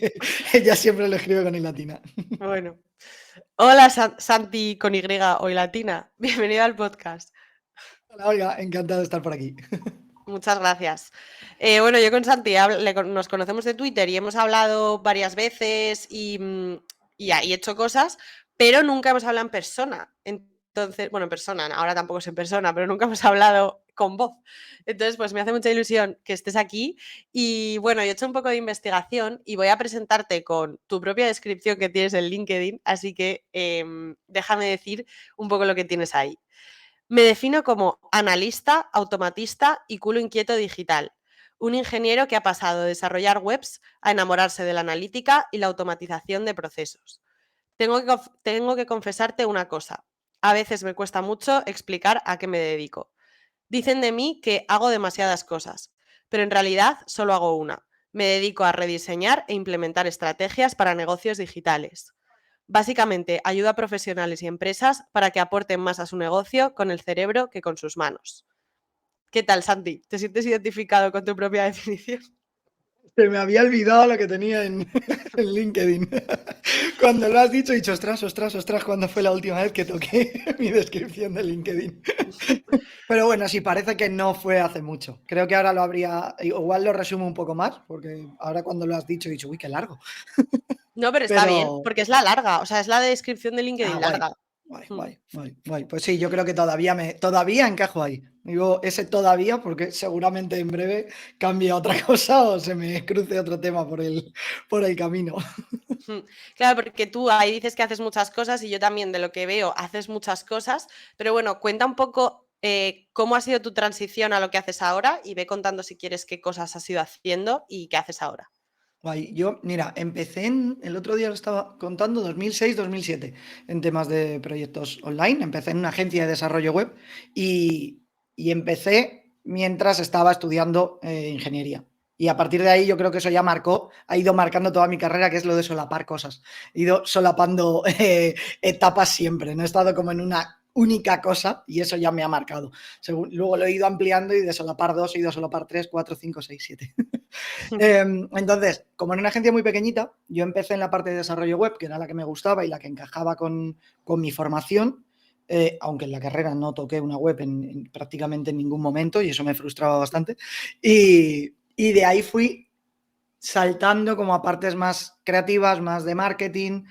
que ella siempre lo escribe con I latina. Bueno. Hola, Santi con Y o Y latina. Bienvenido al podcast. Hola, Olga, encantado de estar por aquí. Muchas gracias. Bueno, yo con Santi nos conocemos de Twitter y hemos hablado varias veces y hecho cosas, pero nunca hemos hablado en persona. Entonces, bueno, en persona, ahora tampoco es en persona, pero nunca hemos hablado con voz. Entonces, pues me hace mucha ilusión que estés aquí. Y bueno, yo he hecho un poco de investigación y voy a presentarte con tu propia descripción que tienes en LinkedIn, así que déjame decir un poco lo que tienes ahí. Me defino como analista, automatista y culo inquieto digital. Un ingeniero que ha pasado de desarrollar webs a enamorarse de la analítica y la automatización de procesos. Tengo que confesarte una cosa. A veces me cuesta mucho explicar a qué me dedico. Dicen de mí que hago demasiadas cosas, pero en realidad solo hago una. Me dedico a rediseñar e implementar estrategias para negocios digitales. Básicamente, ayuda a profesionales y empresas para que aporten más a su negocio con el cerebro que con sus manos. ¿Qué tal, Santi? ¿Te sientes identificado con tu propia definición? Se me había olvidado lo que tenía en, en LinkedIn. Cuando lo has dicho, he dicho, ostras, ostras, ostras, ¿cuándo fue la última vez que toqué mi descripción de LinkedIn? Pero bueno, sí, parece que no fue hace mucho. Creo que ahora lo habría, igual lo resumo un poco más, porque ahora cuando lo has dicho he dicho, uy, qué largo. No, pero está bien, Pero, porque es la larga, o sea, es la descripción de LinkedIn guay, larga. guay, Hmm. guay, guay, guay. Pues sí, yo creo que todavía encajo ahí. Digo ese todavía porque seguramente en breve cambie a otra cosa o se me cruce otro tema por el camino. Hmm. Claro, porque tú ahí dices que haces muchas cosas y yo también de lo que veo haces muchas cosas, pero bueno, cuenta un poco cómo ha sido tu transición a lo que haces ahora y ve contando si quieres qué cosas has ido haciendo y qué haces ahora. Guay. Yo, mira, empecé el otro día lo estaba contando, 2006-2007, en temas de proyectos online. Empecé en una agencia de desarrollo web y empecé mientras estaba estudiando ingeniería. Y a partir de ahí yo creo que eso ya ha ido marcando toda mi carrera, que es lo de solapar cosas. He ido solapando etapas siempre, no he estado como en una única cosa y eso ya me ha marcado. Luego lo he ido ampliando y de solapar dos he ido a solapar tres, cuatro, cinco, seis, siete. Entonces, como en una agencia muy pequeñita, yo empecé en la parte de desarrollo web, que era la que me gustaba y la que encajaba con mi formación, aunque en la carrera no toqué una web prácticamente en ningún momento y eso me frustraba bastante. Y de ahí fui saltando como a partes más creativas, más de marketing,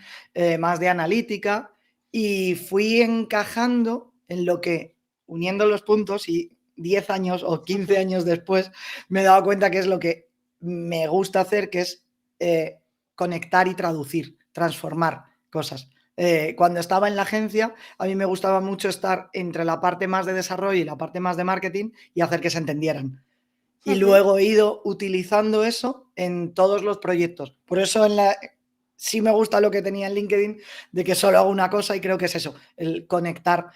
más de analítica y fui encajando en lo que, uniendo los puntos y 10 años o 15 años después, me he dado cuenta que es lo que me gusta hacer, que es conectar y traducir, transformar cosas. Cuando estaba en la agencia, a mí me gustaba mucho estar entre la parte más de desarrollo y la parte más de marketing y hacer que se entendieran. Y luego he ido utilizando eso en todos los proyectos. Por eso sí me gusta lo que tenía en LinkedIn, de que solo hago una cosa y creo que es eso, el conectar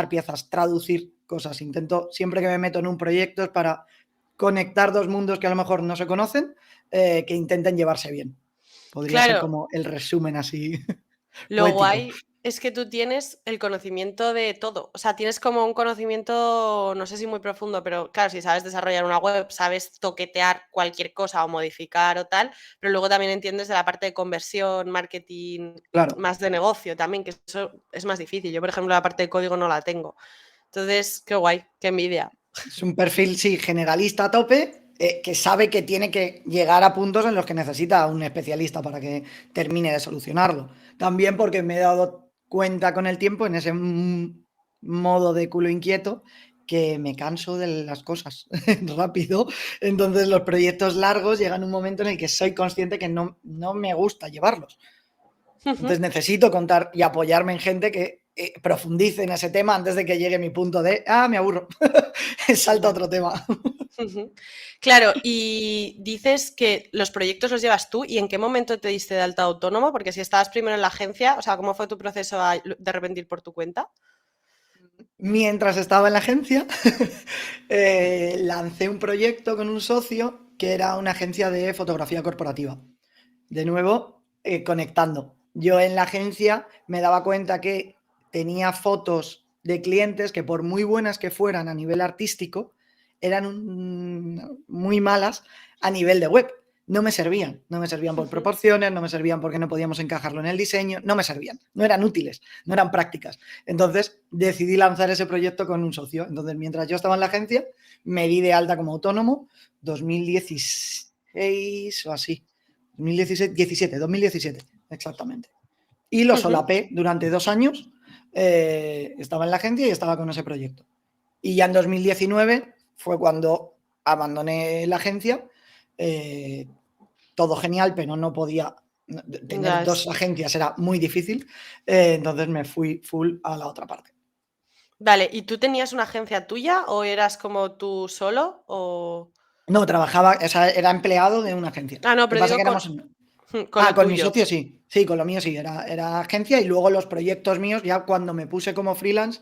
piezas, traducir cosas. Intento, siempre que me meto en un proyecto, es para conectar dos mundos que a lo mejor no se conocen, que intenten llevarse bien. Podría ser Claro, como el resumen así lo poético. guay es que tú tienes el conocimiento de todo. O sea, tienes como un conocimiento, no sé si muy profundo, pero claro, si sabes desarrollar una web, sabes toquetear cualquier cosa o modificar o tal, pero luego también entiendes de la parte de conversión, marketing, Claro, más de negocio también, que eso es más difícil. Yo, por ejemplo, la parte de código no la tengo. Entonces, qué guay, qué envidia. es un perfil, sí, generalista a tope, que sabe que tiene que llegar a puntos en los que necesita un especialista para que termine de solucionarlo. También porque me he dado cuenta con el tiempo, en ese modo de culo inquieto, que me canso de las cosas rápido. Entonces los proyectos largos llegan a un momento en el que soy consciente que no me gusta llevarlos. Entonces necesito contar y apoyarme en gente que profundice en ese tema antes de que llegue mi punto de, me aburro, salta a Ya. otro tema. Claro, y dices que los proyectos los llevas tú y en qué momento te diste de alta autónomo, porque si estabas primero en la agencia, o sea, ¿cómo fue tu proceso de repente ir por tu cuenta? Mientras estaba en la agencia, lancé un proyecto con un socio que era una agencia de fotografía corporativa. De nuevo, conectando. Yo en la agencia me daba cuenta que tenía fotos de clientes que por muy buenas que fueran a nivel artístico, eran muy malas a nivel de web. no me servían por proporciones, no me servían porque no podíamos encajarlo en el diseño, no me servían, no eran útiles, no eran prácticas. Entonces decidí lanzar ese proyecto con un socio. Entonces, mientras yo estaba en la agencia, me di de alta como autónomo 2016 o así. 2017, exactamente. Y lo solapé durante 2 años. Estaba en la agencia y estaba con ese proyecto. Y ya en 2019 fue cuando abandoné la agencia. Todo genial, pero no podía tener 2 agencias, era muy difícil. Entonces me fui full a la otra parte. Vale, ¿y tú tenías una agencia tuya o eras como tú solo? O... No, trabajaba, o sea, era empleado de una agencia. Ah, no, Lo que pero pasa es digo que éramos... con lo con mi tuyo. socio sí. Sí, con lo mío sí, era agencia y luego los proyectos míos, ya cuando me puse como freelance,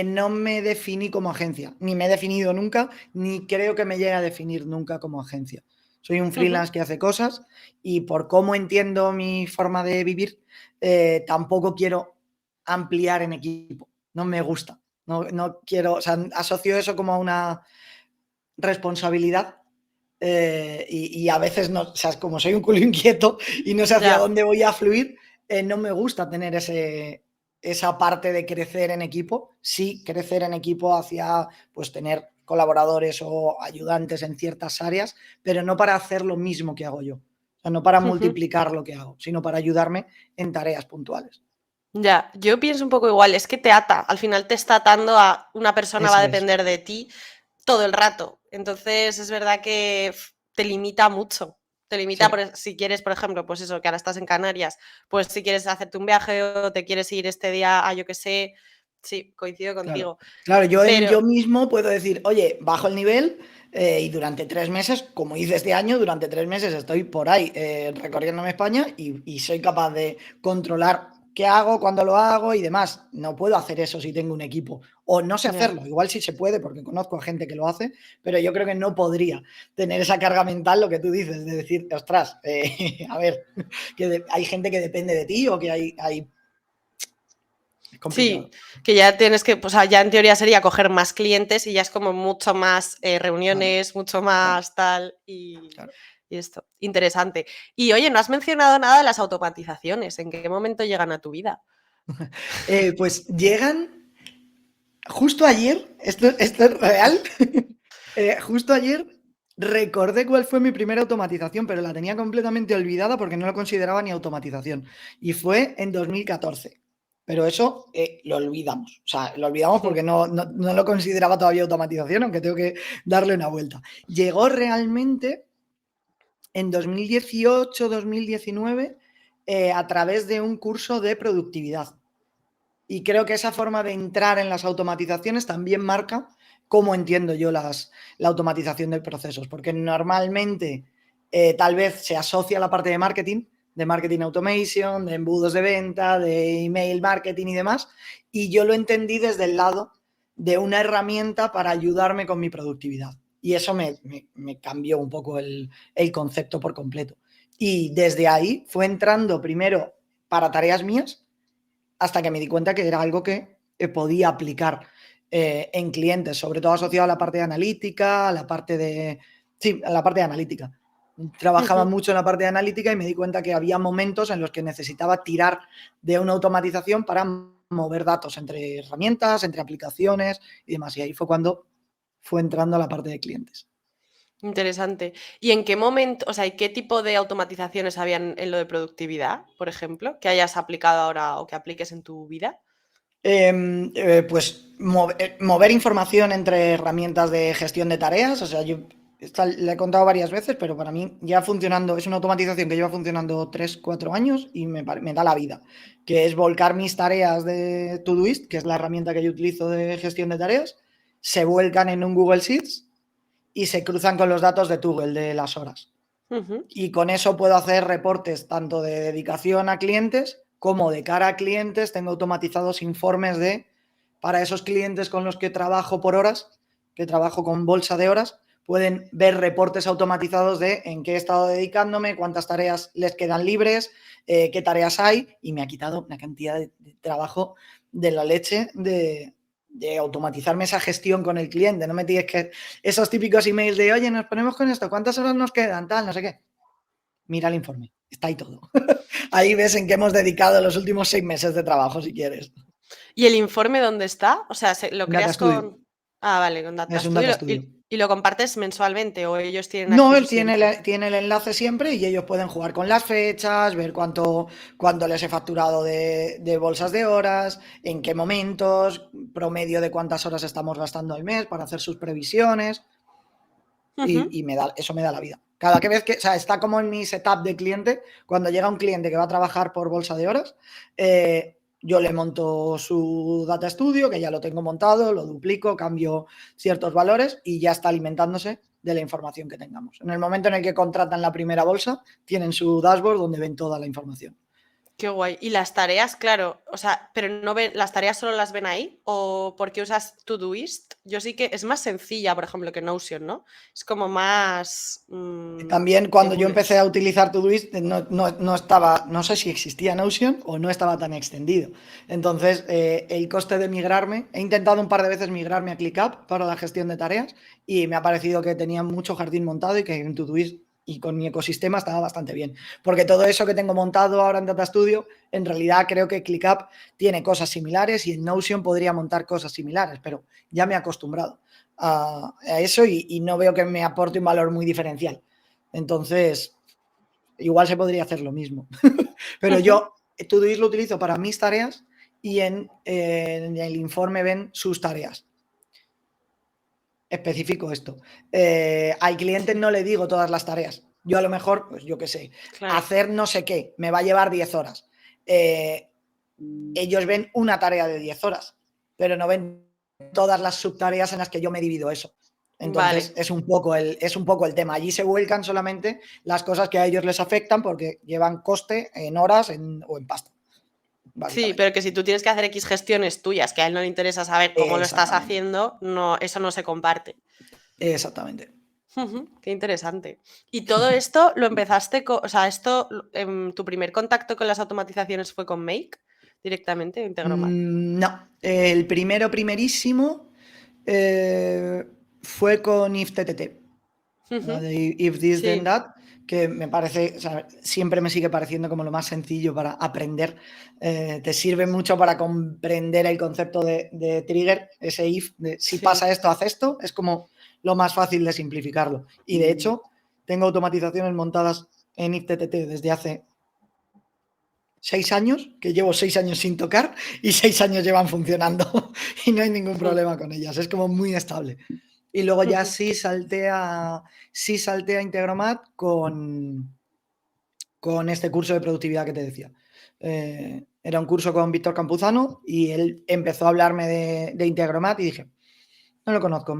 no me definí como agencia, ni me he definido nunca, ni creo que me llegue a definir nunca como agencia. Soy un freelance que hace cosas y por cómo entiendo mi forma de vivir, tampoco quiero ampliar en equipo, no me gusta, no quiero, o sea, asocio eso como a una responsabilidad. Y a veces no, o sea, como soy un culo inquieto y no sé hacia dónde voy a fluir, no me gusta tener esa parte de crecer en equipo. Sí, crecer en equipo hacia pues tener colaboradores o ayudantes en ciertas áreas, pero no para hacer lo mismo que hago yo. O sea, no para multiplicar lo que hago, sino para ayudarme en tareas puntuales. Ya, yo pienso un poco igual, es que te ata, al final te está atando a una persona, va a Eso es. depender de ti todo el rato. Entonces es verdad que te limita mucho. Te limita, Sí. si quieres, por ejemplo, pues eso, que ahora estás en Canarias, pues si quieres hacerte un viaje o te quieres ir este día a yo qué sé, sí, coincido contigo. Claro, Pero yo mismo puedo decir, oye, bajo el nivel y durante 3 meses, como hice este año, durante 3 meses estoy por ahí recorriéndome España y soy capaz de controlar qué hago, cuándo lo hago y demás. No puedo hacer eso si tengo un equipo. O no sé ya. hacerlo. Igual sí se puede porque conozco a gente que lo hace, pero yo creo que no podría tener esa carga mental, lo que tú dices, de decir, ostras, a ver, que hay gente que depende de ti o que hay... Es complicado. Sí, que ya tienes que, pues ya en teoría sería coger más clientes y ya es como mucho más Claro, reuniones, mucho claro, más tal y claro. esto. Interesante. Y oye, no has mencionado nada de las automatizaciones. ¿En qué momento llegan a tu vida? Pues llegan justo ayer, esto es real, justo ayer recordé cuál fue mi primera automatización, pero la tenía completamente olvidada porque no lo consideraba ni automatización. Y fue en 2014. Pero eso lo olvidamos. O sea, lo olvidamos porque no lo consideraba todavía automatización, aunque tengo que darle una vuelta. Llegó realmente en 2018-2019 a través de un curso de productividad. Y creo que esa forma de entrar en las automatizaciones también marca cómo entiendo yo la automatización de procesos, porque normalmente tal vez se asocia a la parte de marketing automation, de embudos de venta, de email marketing y demás, y yo lo entendí desde el lado de una herramienta para ayudarme con mi productividad. Y eso me cambió un poco el concepto por completo. Y desde ahí fue entrando primero para tareas mías, hasta que me di cuenta que era algo que podía aplicar en clientes, sobre todo asociado a la parte de analítica, a la parte de... Sí, a la parte de analítica. Trabajaba mucho en la parte de analítica y me di cuenta que había momentos en los que necesitaba tirar de una automatización para mover datos entre herramientas, entre aplicaciones y demás. Y ahí fue cuando fue entrando a la parte de clientes. Interesante. ¿Y en qué momento, o sea, y qué tipo de automatizaciones habían en lo de productividad, por ejemplo, que hayas aplicado ahora o que apliques en tu vida? Pues mover información entre herramientas de gestión de tareas. O sea, yo le he contado varias veces, pero para mí ya funcionando, es una automatización que lleva funcionando 3-4 años y me da la vida, que es volcar mis tareas de Todoist, que es la herramienta que yo utilizo de gestión de tareas, se vuelcan en un Google Sheets y se cruzan con los datos de Google de las horas. Y con eso puedo hacer reportes tanto de dedicación a clientes como de cara a clientes. Tengo automatizados informes para esos clientes con los que trabajo por horas, que trabajo con bolsa de horas, pueden ver reportes automatizados de en qué he estado dedicándome, cuántas tareas les quedan libres, qué tareas hay, y me ha quitado una cantidad de trabajo de la leche de automatizarme esa gestión con el cliente. No me tienes que... Esos típicos emails de, oye, nos ponemos con esto, ¿cuántas horas nos quedan? Tal, no sé qué. mira el informe, está ahí todo. Ahí ves en qué hemos dedicado los últimos 6 meses de trabajo, si quieres. ¿Y el informe dónde está? O sea, ¿lo Data creas Studio, con...? Ah, vale, con Data es un Studio. Data Studio. ¿Y lo compartes mensualmente o ellos tienen No, acceso él tiene siempre? tiene el enlace siempre y ellos pueden jugar con las fechas, ver cuánto les he facturado de bolsas de horas, en qué momentos, promedio de cuántas horas estamos gastando al mes para hacer sus previsiones. Ujú. Y eso me da la vida. Cada vez que, o sea, está como en mi setup de cliente, cuando llega un cliente que va a trabajar por bolsa de horas, yo le monto su Data Studio, que ya lo tengo montado, lo duplico, cambio ciertos valores y ya está alimentándose de la información que tengamos. En el momento en el que contratan la primera bolsa, tienen su dashboard donde ven toda la información. Qué guay. Y las tareas, claro, o sea, pero no ven, ¿las tareas solo las ven ahí? ¿O por qué usas Todoist? Yo sí que es más sencilla, por ejemplo, que Notion, ¿no? Es como más También de cuando yo empecé a bullets. utilizar Todoist no estaba, no sé si existía Notion o no estaba tan extendido. Entonces, el coste de migrarme, he intentado un par de veces migrarme a ClickUp para la gestión de tareas y me ha parecido que tenía mucho jardín montado y que en Todoist y con mi ecosistema estaba bastante bien. Porque todo eso que tengo montado ahora en Data Studio, en realidad creo que ClickUp tiene cosas similares y en Notion podría montar cosas similares, pero ya me he acostumbrado a eso y no veo que me aporte un valor muy diferencial. Entonces, igual se podría hacer lo mismo. Pero yo Todoist lo utilizo para mis tareas y en el informe ven sus tareas. Especifico esto. Al cliente no le digo todas las tareas. Yo a lo mejor, pues yo qué sé, Claro. hacer no sé qué, me va a llevar 10 horas. Ellos ven una tarea de 10 horas, pero no ven todas las subtareas en las que yo me divido eso. Entonces Vale. es un poco el tema. Allí se vuelcan solamente las cosas que a ellos les afectan porque llevan coste en horas o en pasta, Sí, básicamente. pero que si tú tienes que hacer X gestiones tuyas, que a él no le interesa saber cómo lo estás Exactamente. haciendo, no, eso no se comparte. Exactamente. Qué interesante. Y todo esto lo empezaste o sea, tu primer contacto con las automatizaciones fue con Make directamente o Integromat. No, el primerísimo fue con IFTTT, Ujú. de If This Then Sí, That, que me parece, o sea, siempre me sigue pareciendo como lo más sencillo para aprender. Te sirve mucho para comprender el concepto de trigger, ese if, de si sí. pasa esto, haz esto, es como lo más fácil de simplificarlo. Y de hecho, tengo automatizaciones montadas en IFTTT desde hace 6 años, que llevo 6 años sin tocar y 6 años llevan funcionando y no hay ningún Mm, problema con ellas, es como muy estable. Y luego ya ujú. sí salté a Integromat con este curso de productividad que te decía. Era un curso con Víctor Campuzano y él empezó a hablarme de Integromat y dije, no lo conozco,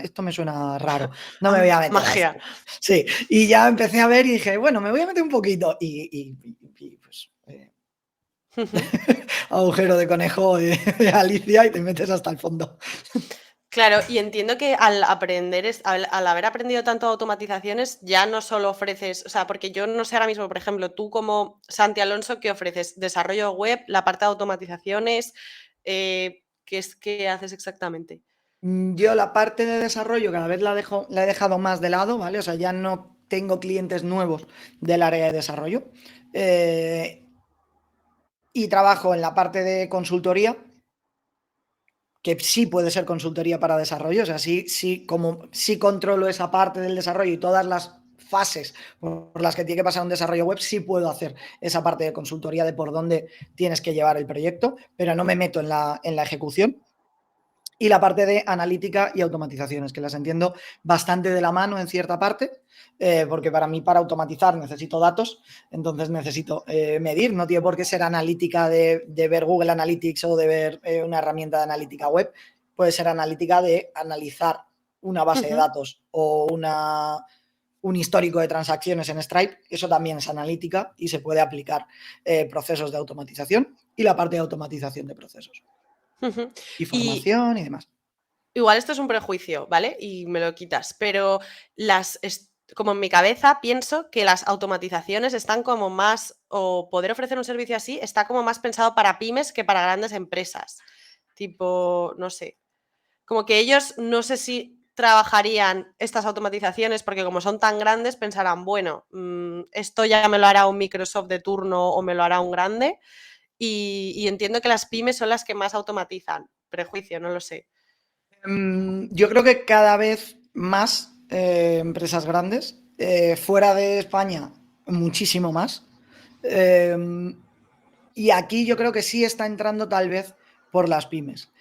esto me suena raro, no me voy Ah, a meter a magia. esto. Sí, y ya empecé a ver y dije, bueno, me voy a meter un poquito y pues Ujú. agujero de conejo de Alicia y te metes hasta el fondo. Claro, y entiendo que al aprender, al haber aprendido tanto automatizaciones, ya no solo ofreces, o sea, porque yo no sé ahora mismo, por ejemplo, tú como Santi Alonso, ¿qué ofreces? Desarrollo web, la parte de automatizaciones, ¿qué haces exactamente? Yo la parte de desarrollo cada vez la he dejado más de lado, ¿vale? O sea, ya no tengo clientes nuevos del área de desarrollo. Y trabajo en la parte de consultoría, que sí puede ser consultoría para desarrollo, o sea, sí controlo esa parte del desarrollo y todas las fases por las que tiene que pasar un desarrollo web, sí puedo hacer esa parte de consultoría de por dónde tienes que llevar el proyecto, pero no me meto en la ejecución. Y la parte de analítica y automatizaciones, que las entiendo bastante de la mano en cierta parte, porque para mí para automatizar necesito datos, entonces necesito medir, no tiene por qué ser analítica de ver Google Analytics o de ver una herramienta de analítica web, puede ser analítica de analizar una base de Ujú, datos o un histórico de transacciones en Stripe, eso también es analítica y se puede aplicar procesos de automatización y la parte de automatización de procesos ujú. y Y formación y demás. igual esto es un prejuicio, ¿vale? Y me lo quitas, pero como en mi cabeza pienso que las automatizaciones están como más, o poder ofrecer un servicio así, está como más pensado para pymes que para grandes empresas. Tipo, no sé, como que ellos no sé si trabajarían estas automatizaciones? Porque como son tan grandes, pensarán, bueno, esto ya me lo hará un Microsoft de turno o me lo hará un grande. Y entiendo que las pymes son las que más automatizan. Prejuicio, no lo sé. Yo creo que cada vez más empresas grandes, fuera de España, muchísimo más. Y aquí yo creo que sí está entrando tal vez por las pymes.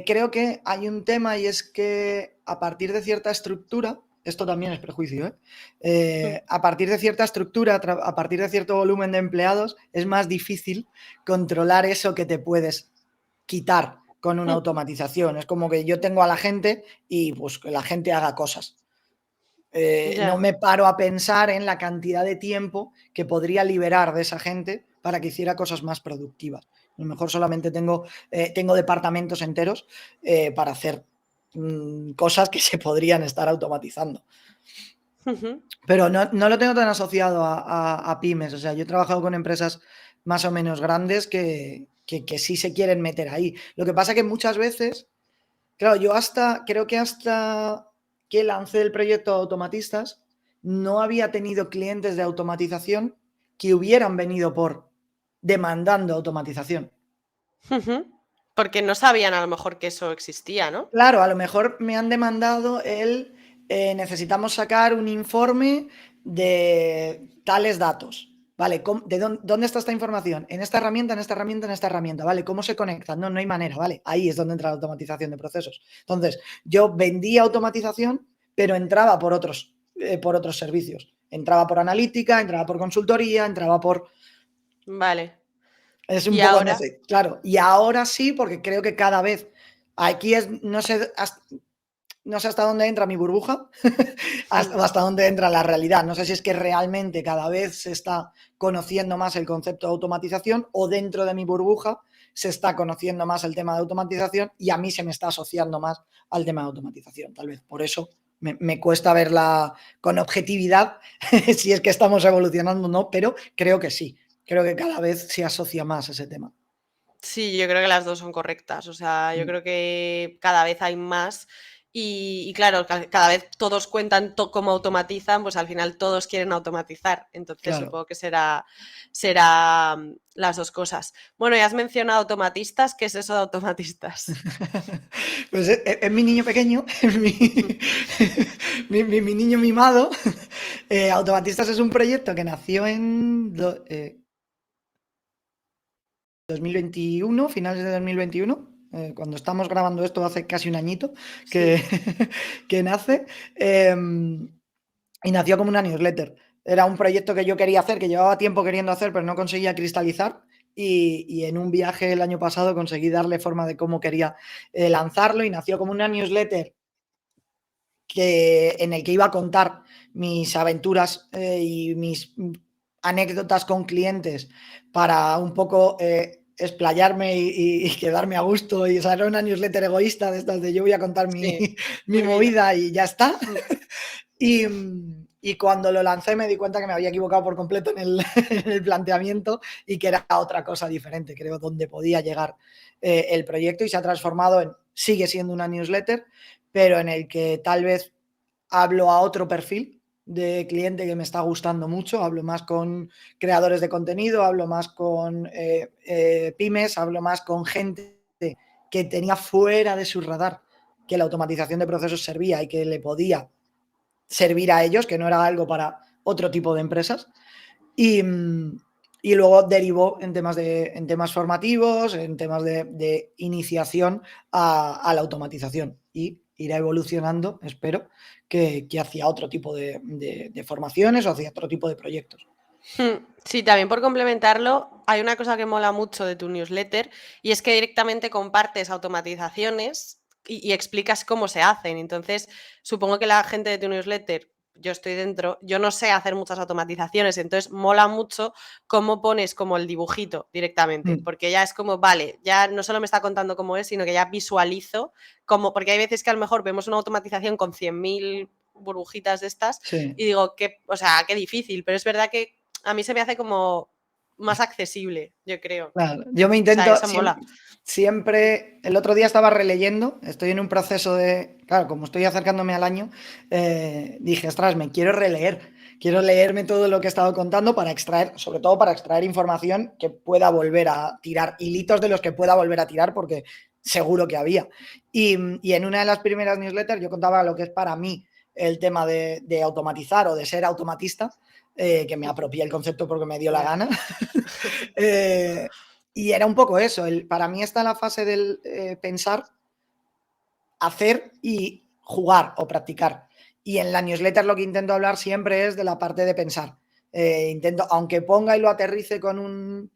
Creo que hay un tema y es que a partir de cierta estructura, esto también es prejuicio, a partir de cierta estructura, a partir de cierto volumen de empleados, es más difícil controlar eso que te puedes quitar con una automatización. Es como que yo tengo a la gente y pues que la gente haga cosas. No me paro a pensar en la cantidad de tiempo que podría liberar de esa gente para que hiciera cosas más productivas. A lo mejor solamente tengo departamentos enteros para hacer cosas que se podrían estar automatizando. Pero no lo tengo tan asociado a pymes. O sea, yo he trabajado con empresas más o menos grandes que sí se quieren meter ahí. Lo que pasa que muchas veces, claro, yo creo que hasta que lancé el proyecto Automatistas, no había tenido clientes de automatización que hubieran venido demandando automatización. Porque no sabían a lo mejor que eso existía, ¿no? Claro, a lo mejor me han demandado necesitamos sacar un informe de tales datos. Vale, ¿dónde está esta información? En esta herramienta, en esta herramienta, en esta herramienta. Vale, ¿cómo se conectan? No hay manera, ¿vale? Ahí es donde entra la automatización de procesos. Entonces, yo vendía automatización, pero entraba por otros servicios. Entraba por analítica, entraba por consultoría, entraba por... Vale. Es un ¿Y poco ahora? claro. Y ahora sí, porque creo que cada vez aquí no sé hasta dónde entra mi burbuja, hasta dónde entra la realidad. No sé si es que realmente cada vez se está conociendo más el concepto de automatización o dentro de mi burbuja se está conociendo más el tema de automatización y a mí se me está asociando más al tema de automatización. Tal vez por eso me cuesta verla con objetividad si es que estamos evolucionando o no, pero creo que sí. Creo que cada vez se asocia más ese tema. Sí, yo creo que las dos son correctas. O sea, yo creo que cada vez hay más y claro, cada vez todos cuentan cómo automatizan, pues al final todos quieren automatizar. Entonces Claro. supongo que será las dos cosas. Bueno, ya has mencionado automatistas. ¿Qué es eso de automatistas? Pues es mi niño pequeño, es mi niño mimado. Automatistas es un proyecto que nació en 2021, finales de 2021. Cuando estamos grabando esto hace casi un añito que, Sí. que nace. Y nació como una newsletter. Era un proyecto que yo quería hacer, que llevaba tiempo queriendo hacer, pero no conseguía cristalizar. Y en un viaje el año pasado conseguí darle forma de cómo quería lanzarlo y nació como una newsletter en el que iba a contar mis aventuras y mis anécdotas con clientes para un poco explayarme y quedarme a gusto. Y era una newsletter egoísta de estas de yo voy a contar mi, Sí, mi mi vida. movida y ya está. Y cuando lo lancé me di cuenta que me había equivocado por completo en el planteamiento y que era otra cosa diferente, creo, donde podía llegar el proyecto y se ha transformado sigue siendo una newsletter, pero en el que tal vez hablo a otro perfil de cliente que me está gustando mucho, hablo más con creadores de contenido, hablo más con pymes, hablo más con gente que tenía fuera de su radar que la automatización de procesos servía y que le podía servir a ellos, que no era algo para otro tipo de empresas. Y luego derivó en temas formativos, en temas de iniciación a la automatización y irá evolucionando, espero, que hacia otro tipo de formaciones o hacia otro tipo de proyectos. Sí, también por complementarlo, hay una cosa que mola mucho de tu newsletter y es que directamente compartes automatizaciones y explicas cómo se hacen. Entonces, supongo que la gente de tu newsletter, yo estoy dentro, yo no sé hacer muchas automatizaciones, entonces mola mucho cómo pones como el dibujito directamente, Mm, porque ya es como, vale, ya no solo me está contando cómo es, sino que ya visualizo cómo, porque hay veces que a lo mejor vemos una automatización con 100.000 burbujitas de estas sí. y digo, o sea, qué difícil, pero es verdad que a mí se me hace como más accesible, yo creo. Claro, yo me O sea, intento eso mola. siempre, el otro día estaba releyendo, estoy en un proceso de, claro, como estoy acercándome al año, dije, ostras, me quiero leerme todo lo que he estado contando para extraer, sobre todo para extraer información que pueda volver a tirar, hilitos de los que pueda volver a tirar, porque seguro que había. Y en una de las primeras newsletters yo contaba lo que es para mí el tema de automatizar o de ser automatista, que me apropié el concepto porque me dio la gana. Y era un poco eso. Para mí está la fase del pensar, hacer y jugar o practicar. Y en la newsletter lo que intento hablar siempre es de la parte de pensar. Intento, aunque ponga y lo aterrice con un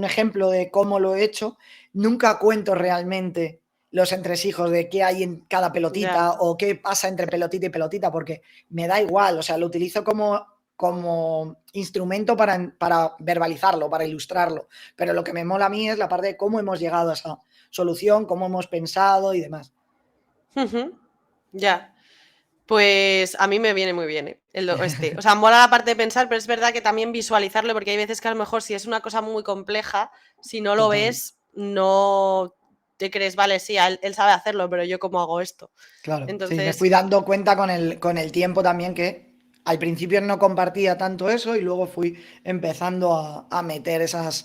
ejemplo de cómo lo he hecho, nunca cuento realmente los entresijos de qué hay en cada pelotita o qué pasa entre pelotita y pelotita, porque me da igual, o sea, lo utilizo como instrumento para verbalizarlo, para ilustrarlo, pero lo que me mola a mí es la parte de cómo hemos llegado a esa solución, cómo hemos pensado y demás. Ya. Pues a mí me viene muy bien o sea, mola la parte de pensar, pero es verdad que también visualizarlo, porque hay veces que a lo mejor si es una cosa muy compleja, si no lo ves, no te crees, vale, sí, él sabe hacerlo, pero yo cómo hago esto. Claro, sí, me Entonces, fui dando cuenta con el tiempo también que al principio no compartía tanto eso y luego fui empezando a meter esas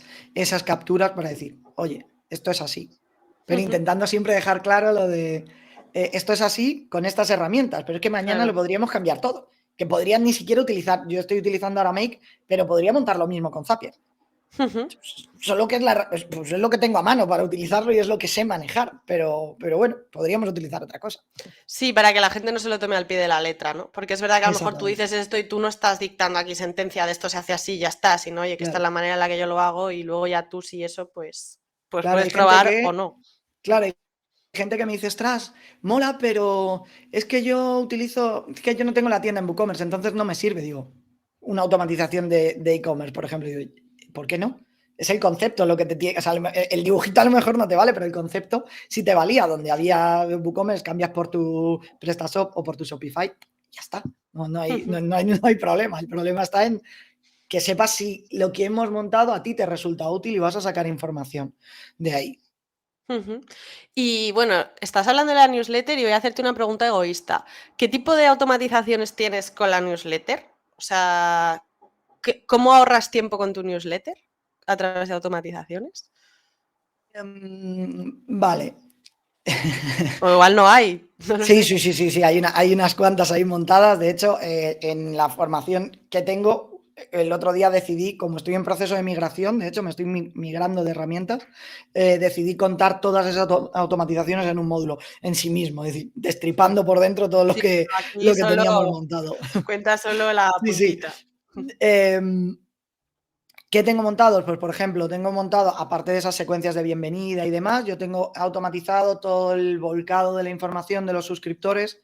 capturas para decir, oye, esto es así. Pero intentando siempre dejar claro lo de, esto es así con estas herramientas, pero es que mañana lo podríamos cambiar todo. Que podrían ni siquiera utilizar, yo estoy utilizando ahora Make, pero podría montar lo mismo con Zapier. Solo que pues es lo que tengo a mano para utilizarlo y es lo que sé manejar, pero bueno, podríamos utilizar otra cosa. Sí, para que la gente no se lo tome al pie de la letra, ¿no? Porque es verdad que a lo mejor tú dices esto y tú no estás dictando aquí sentencia de esto se hace así y ya está, sino oye, que esta es la manera en la que yo lo hago y luego ya tú sí eso, pues claro, puedes probar o no. Claro, hay gente que me dice, ostras, mola, pero es que yo no tengo la tienda en WooCommerce, entonces no me sirve, digo, una automatización de e-commerce, por ejemplo. Digo, ¿por qué no? Es el concepto lo que te tiene. O sea, el dibujito a lo mejor no te vale, pero el concepto sí te valía. Donde había WooCommerce, cambias por tu PrestaShop o por tu Shopify, ya está. No hay problema. El problema está en que sepas si lo que hemos montado a ti te resulta útil y vas a sacar información de ahí. Y bueno, estás hablando de la newsletter y voy a hacerte una pregunta egoísta. ¿Qué tipo de automatizaciones tienes con la newsletter? O sea, ¿cómo ahorras tiempo con tu newsletter a través de automatizaciones? Vale. O igual no hay. No lo Sí, sé. sí, hay unas cuantas ahí montadas. De hecho, en la formación que tengo, el otro día decidí, como estoy en proceso de migración, de hecho me estoy migrando de herramientas, decidí contar todas esas automatizaciones en un módulo en sí mismo, es decir, destripando por dentro todo lo Sí, que, aquí lo que solo teníamos montado. cuenta solo la Sí, sí. puntita. ¿Qué tengo montado? Pues, por ejemplo, tengo montado, aparte de esas secuencias de bienvenida y demás, yo tengo automatizado todo el volcado de la información de los suscriptores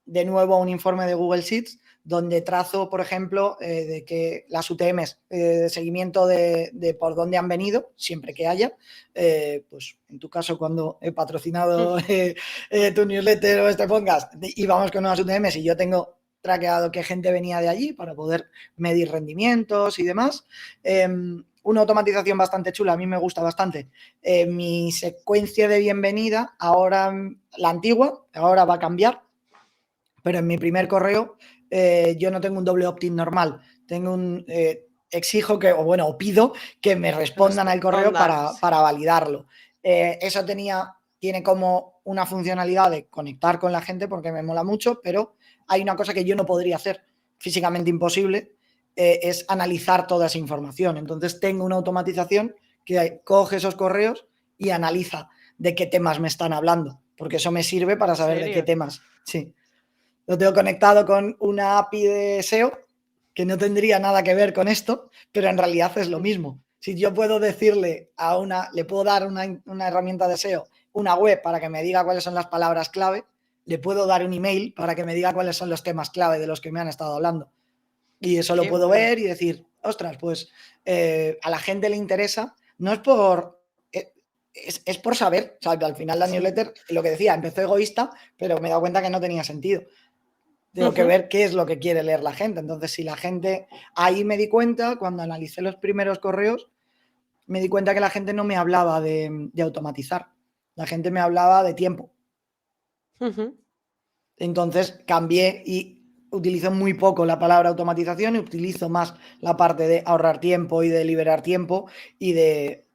de nuevo a un informe de Google Sheets, donde trazo, por ejemplo, de que las UTMs, de seguimiento de por dónde han venido, siempre que haya. Pues en tu caso, cuando he patrocinado tu newsletter o este podcast, íbamos con unas UTMs y yo tengo traqueado qué gente venía de allí para poder medir rendimientos y demás. Una automatización bastante chula, a mí me gusta bastante. Mi secuencia de bienvenida, ahora la antigua, ahora va a cambiar, pero en mi primer correo yo no tengo un doble opt-in normal, tengo exijo o pido que me respondan al correo para validarlo. Eso tiene como una funcionalidad de conectar con la gente porque me mola mucho, pero hay una cosa que yo no podría hacer, físicamente imposible, es analizar toda esa información. Entonces tengo una automatización que coge esos correos y analiza de qué temas me están hablando, porque eso me sirve para saber de qué temas. Sí. Lo tengo conectado con una API de SEO que no tendría nada que ver con esto, pero en realidad es lo mismo. Si yo puedo decirle le puedo dar una herramienta de SEO, una web para que me diga cuáles son las palabras clave, le puedo dar un email para que me diga cuáles son los temas clave de los que me han estado hablando. Y eso lo puedo ver y decir, ostras, pues a la gente le interesa, no es por... Es por saber, o sea, que al final la newsletter, lo que decía, empezó egoísta, pero me he dado cuenta que no tenía sentido. Tengo que ver qué es lo que quiere leer la gente. Entonces, si la gente... Ahí me di cuenta, cuando analicé los primeros correos, me di cuenta que la gente no me hablaba de automatizar. La gente me hablaba de tiempo. Entonces cambié y utilizo muy poco la palabra automatización y utilizo más la parte de ahorrar tiempo y de liberar tiempo y de...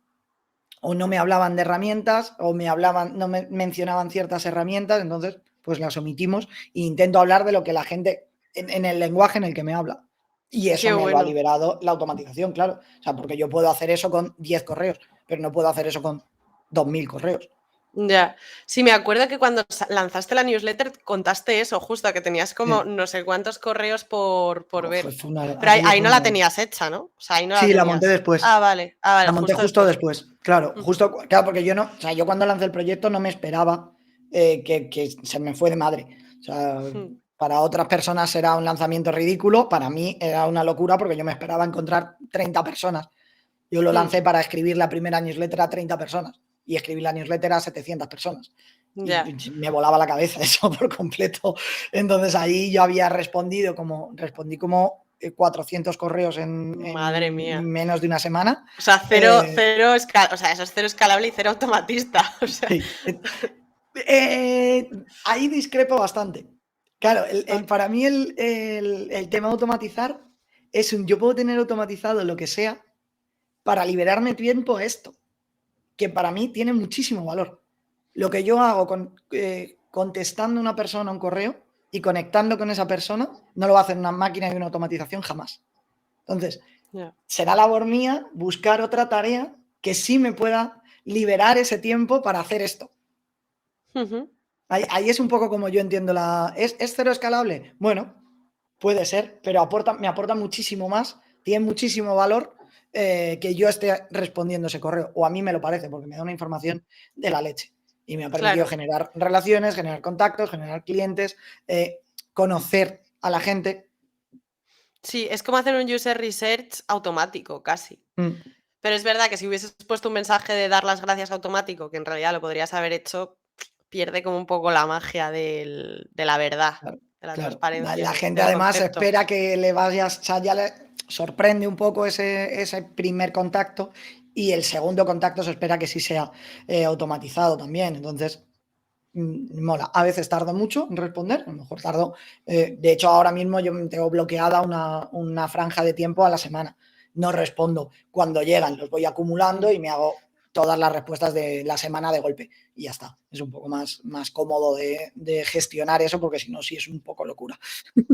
O no me hablaban de herramientas o no me mencionaban ciertas herramientas, entonces pues las omitimos e intento hablar de lo que la gente, en el lenguaje en el que me habla. Y eso Qué me lo ha bueno. liberado la automatización, claro. O sea, porque yo puedo hacer eso con 10 correos, pero no puedo hacer eso con 2000 correos. Ya, sí, me acuerdo que cuando lanzaste la newsletter contaste eso, justo, que tenías como Sí. no sé cuántos correos por ver. Pero Aquello ahí fue no una... la tenías hecha, ¿no? O sea, ahí no la Sí, la monté tenías. después. Ah, vale, La monté justo justo después. después, claro, claro, porque yo cuando lancé el proyecto no me esperaba que se me fue de madre. O sea, para otras personas era un lanzamiento ridículo, para mí era una locura porque yo me esperaba encontrar 30 personas. Yo lo lancé para escribir la primera newsletter a 30 personas y escribir la newsletter a 700 personas. Y Ya, me volaba la cabeza eso por completo. Entonces ahí yo respondí como 400 correos madre en mía. menos de una semana. O sea, o sea, eso es cero escalable y cero automatista. O sea, Sí. Ahí discrepo bastante. Claro, para mí el tema de automatizar yo puedo tener automatizado lo que sea para liberarme tiempo esto, que para mí tiene muchísimo valor. Lo que yo hago contestando a una persona un correo y conectando con esa persona, no lo va a hacer una máquina y una automatización jamás. Entonces, será labor mía buscar otra tarea que sí me pueda liberar ese tiempo para hacer esto. Ahí es un poco como yo entiendo ¿Es cero escalable? Bueno, puede ser, pero me aporta muchísimo más, tiene muchísimo valor que yo esté respondiendo ese correo. O a mí me lo parece, porque me da una información de la leche. Y me ha permitido claro. generar relaciones, generar contactos, generar clientes, conocer a la gente. Sí, es como hacer un user research automático, casi. Pero es verdad que si hubieses puesto un mensaje de dar las gracias automático, que en realidad lo podrías haber hecho, pierde como un poco la magia de la verdad, Claro, de la claro. transparencia La gente del además concepto. espera que le vayas, o sea, ya le sorprende un poco ese primer contacto y el segundo contacto se espera que sí sea automatizado también. Entonces, mola. A veces tardo mucho en responder, a lo mejor tardo. De hecho, ahora mismo yo tengo bloqueada una franja de tiempo a la semana. No respondo. Cuando llegan, los voy acumulando y me hago todas las respuestas de la semana de golpe. Y ya está. Es un poco más cómodo de gestionar eso, porque si no, sí es un poco locura.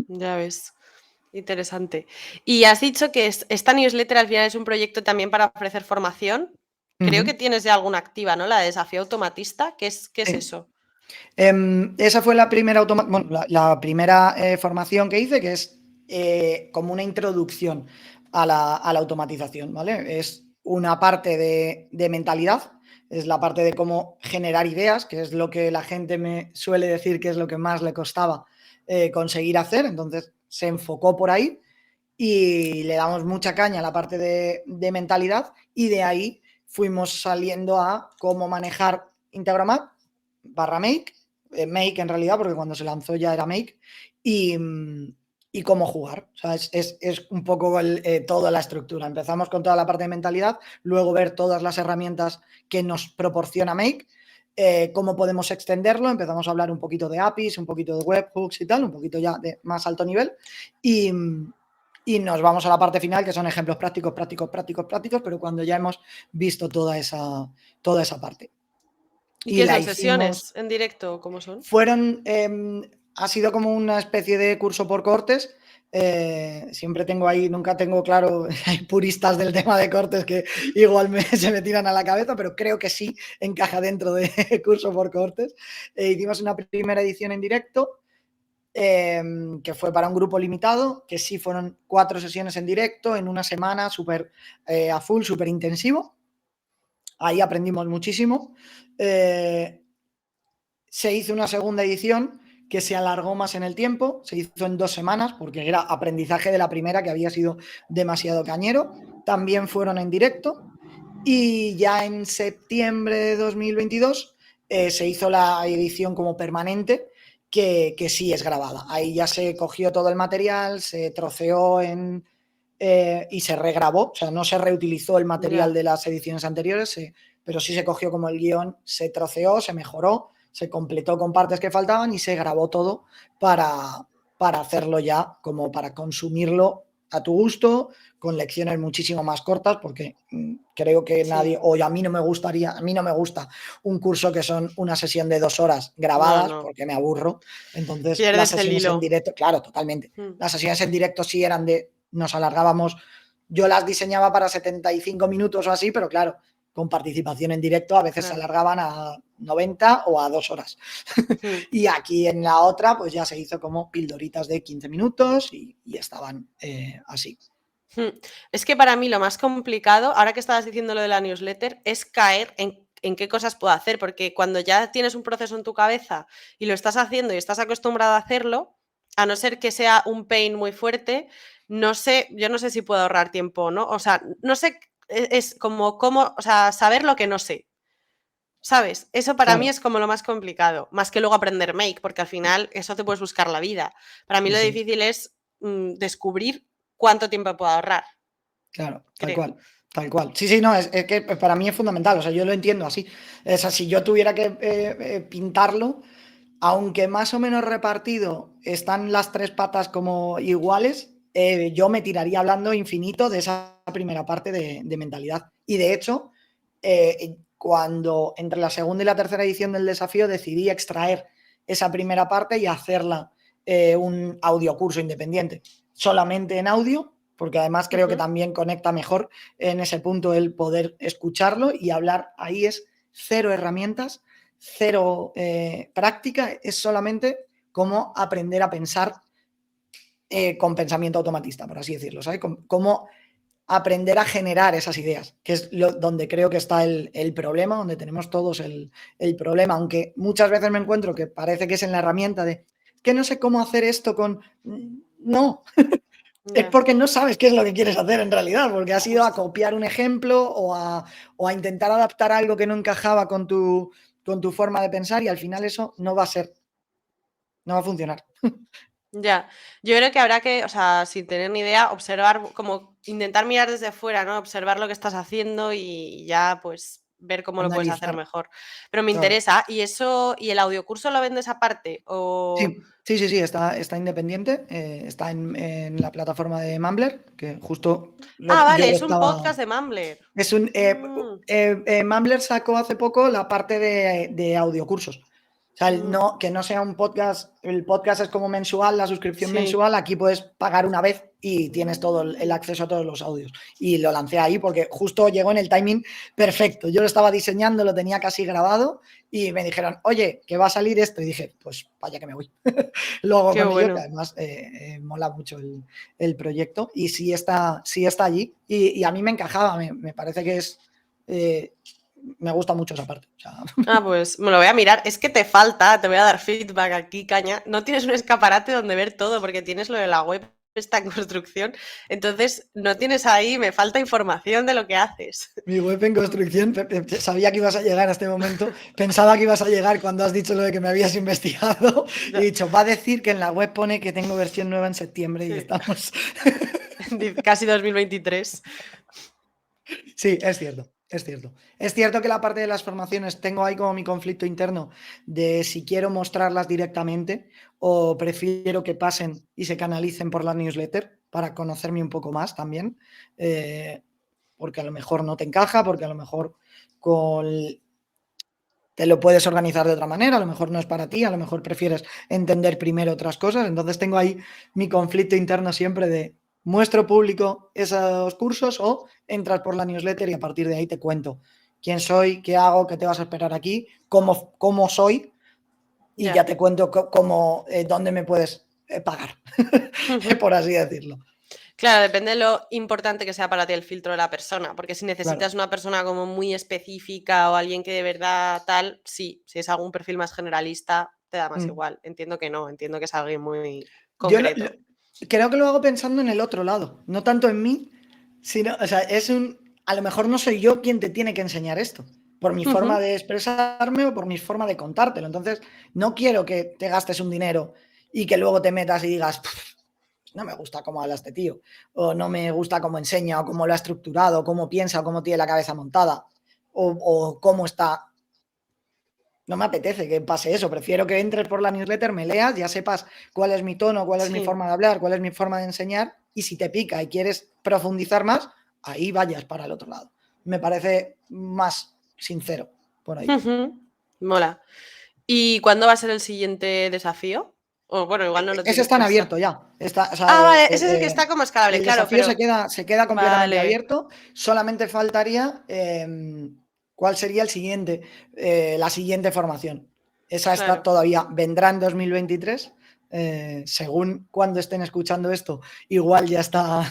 Ya ves. Interesante. Y has dicho que esta newsletter al final es un proyecto también para ofrecer formación. Creo que tienes ya alguna activa, ¿no? La de Desafío Automatista. ¿Qué es Sí. eso? Esa fue la primera, la primera formación que hice, que es como una introducción a la automatización, ¿vale? Es una parte de mentalidad, es la parte de cómo generar ideas, que es lo que la gente me suele decir que es lo que más le costaba conseguir hacer, entonces se enfocó por ahí y le damos mucha caña a la parte de mentalidad y de ahí fuimos saliendo a cómo manejar Integromat barra Make, Make en realidad, porque cuando se lanzó ya era Make, y cómo jugar. O sea, es un poco toda la estructura. Empezamos con toda la parte de mentalidad, luego ver todas las herramientas que nos proporciona Make, cómo podemos extenderlo, empezamos a hablar un poquito de APIs, un poquito de webhooks y tal, un poquito ya de más alto nivel, y nos vamos a la parte final, que son ejemplos prácticos, pero cuando ya hemos visto toda esa parte. ¿Y Y qué la son hicimos, sesiones en directo? ¿Cómo son? ha sido como una especie de curso por cortes. Siempre tengo ahí, nunca tengo claro, hay puristas del tema de cortes que igual se me tiran a la cabeza, pero creo que sí encaja dentro de curso por cortes. Hicimos una primera edición en directo, que fue para un grupo limitado, que sí fueron 4 sesiones en directo en una semana, súper a full, súper intensivo. Ahí aprendimos muchísimo. Se hizo una segunda edición que se alargó más en el tiempo, se hizo en 2 semanas porque era aprendizaje de la primera que había sido demasiado cañero. También fueron en directo y ya en septiembre de 2022 se hizo la edición como permanente que sí es grabada. Ahí ya se cogió todo el material, se troceó y se regrabó, o sea, no se reutilizó el material de las ediciones anteriores, pero sí se cogió como el guión, se troceó, se mejoró, se completó con partes que faltaban y se grabó todo para hacerlo ya, como para consumirlo a tu gusto, con lecciones muchísimo más cortas, porque creo que nadie, o a mí no me gusta un curso que son una sesión de 2 horas grabadas, porque me aburro. Entonces, pierdes las sesiones el hilo en directo, claro, totalmente. Las sesiones en directo sí eran nos alargábamos, yo las diseñaba para 75 minutos o así, pero claro, con participación en directo a veces se alargaban a 90 o a 2 horas. Y aquí en la otra pues ya se hizo como pildoritas de 15 minutos y estaban así. Es que para mí lo más complicado, ahora que estabas diciendo lo de la newsletter, es caer en qué cosas puedo hacer, porque cuando ya tienes un proceso en tu cabeza y lo estás haciendo y estás acostumbrado a hacerlo, a no ser que sea un pain muy fuerte, no sé, yo no sé si puedo ahorrar tiempo o no, o sea, no sé, es como cómo, o sea, saber lo que no sé, ¿sabes? Eso para mí es como lo más complicado, más que luego aprender Make, porque al final eso te puedes buscar la vida. Para mí lo difícil es descubrir cuánto tiempo puedo ahorrar. Claro, tal cual. Sí, no, es que para mí es fundamental, o sea, yo lo entiendo así. O sea, si yo tuviera que pintarlo, aunque más o menos repartido están las 3 patas como iguales, yo me tiraría hablando infinito de esa primera parte de mentalidad. Y de hecho, cuando entre la segunda y la tercera edición del desafío decidí extraer esa primera parte y hacerla un audiocurso independiente, solamente en audio, porque además creo que también conecta mejor en ese punto el poder escucharlo y hablar. Ahí es 0 herramientas, 0 práctica, es solamente cómo aprender a pensar con pensamiento automatista, por así decirlo, ¿sabes? Cómo aprender a generar esas ideas, que es donde creo que está el problema, donde tenemos todos el problema, aunque muchas veces me encuentro que parece que es en la herramienta de que no sé cómo hacer esto con... No, es porque no sabes qué es lo que quieres hacer en realidad, porque has ido a copiar un ejemplo o a intentar adaptar algo que no encajaba con tu forma de pensar y al final eso no va a funcionar. Ya, yo creo que habrá que, o sea, sin tener ni idea, observar, como intentar mirar desde fuera, ¿no? Observar lo que estás haciendo y ya, pues, ver cómo lo puedes hacer mejor. Pero me interesa, ¿y eso, y el audiocurso lo vendes aparte? O... Sí, está independiente, está en la plataforma de Mumbler, que justo vale, yo lo es un estaba... podcast de Mumbler. Es un... Mumbler sacó hace poco la parte de audiocursos. O sea, que no sea un podcast, el podcast es como mensual, la suscripción mensual, aquí puedes pagar una vez y tienes todo el acceso a todos los audios. Y lo lancé ahí porque justo llegó en el timing perfecto. Yo lo estaba diseñando, lo tenía casi grabado y me dijeron, oye, que va a salir esto. Y dije, pues vaya que me voy. Lo hago con ellos, que además mola mucho el proyecto y sí está allí. Y a mí me encajaba, me parece que es... me gusta mucho esa parte. O sea... pues me lo voy a mirar. Es que te falta, te voy a dar feedback aquí, caña. No tienes un escaparate donde ver todo, porque tienes lo de la web, está en construcción. Entonces, no tienes ahí, me falta información de lo que haces. Mi web en construcción, sabía que ibas a llegar a este momento, pensaba que ibas a llegar cuando has dicho lo de que me habías investigado. He dicho, va a decir que en la web pone que tengo versión nueva en septiembre y estamos... Casi 2023. Sí, es cierto. Es cierto que la parte de las formaciones tengo ahí como mi conflicto interno de si quiero mostrarlas directamente o prefiero que pasen y se canalicen por la newsletter para conocerme un poco más también, porque a lo mejor no te encaja, porque a lo mejor te lo puedes organizar de otra manera, a lo mejor no es para ti, a lo mejor prefieres entender primero otras cosas. Entonces tengo ahí mi conflicto interno siempre de muestro público esos cursos o entras por la newsletter y a partir de ahí te cuento quién soy, qué hago, qué te vas a esperar aquí, cómo soy y ya te cuento dónde me puedes pagar, por así decirlo. Claro, depende de lo importante que sea para ti el filtro de la persona, porque si necesitas una persona como muy específica o alguien que de verdad tal, sí, si es algún perfil más generalista, te da más igual. Entiendo que no, entiendo que es alguien muy concreto. Creo que lo hago pensando en el otro lado, no tanto en mí, sino, o sea, a lo mejor no soy yo quien te tiene que enseñar esto. por mi forma de expresarme o por mi forma de contártelo. Entonces, no quiero que te gastes un dinero y que luego te metas y digas, no me gusta cómo habla este tío, o no me gusta cómo enseña, o cómo lo ha estructurado, o cómo piensa, o cómo tiene la cabeza montada, o cómo está. No me apetece que pase eso, prefiero que entres por la newsletter, me leas, ya sepas cuál es mi tono, cuál es mi forma de hablar, cuál es mi forma de enseñar, y si te pica y quieres profundizar más, ahí vayas para el otro lado. Me parece más sincero por ahí. Mola. ¿Y cuándo va a ser el siguiente desafío? O bueno, igual no lo Ese tienes está en pensado. abierto ya. Vale, ese es el que está como escalable, el claro, desafío pero... se queda completamente Vale. abierto. Solamente faltaría cuál sería el siguiente, la siguiente formación. Esa está todavía, vendrá en 2023. Según cuando estén escuchando esto, igual ya está,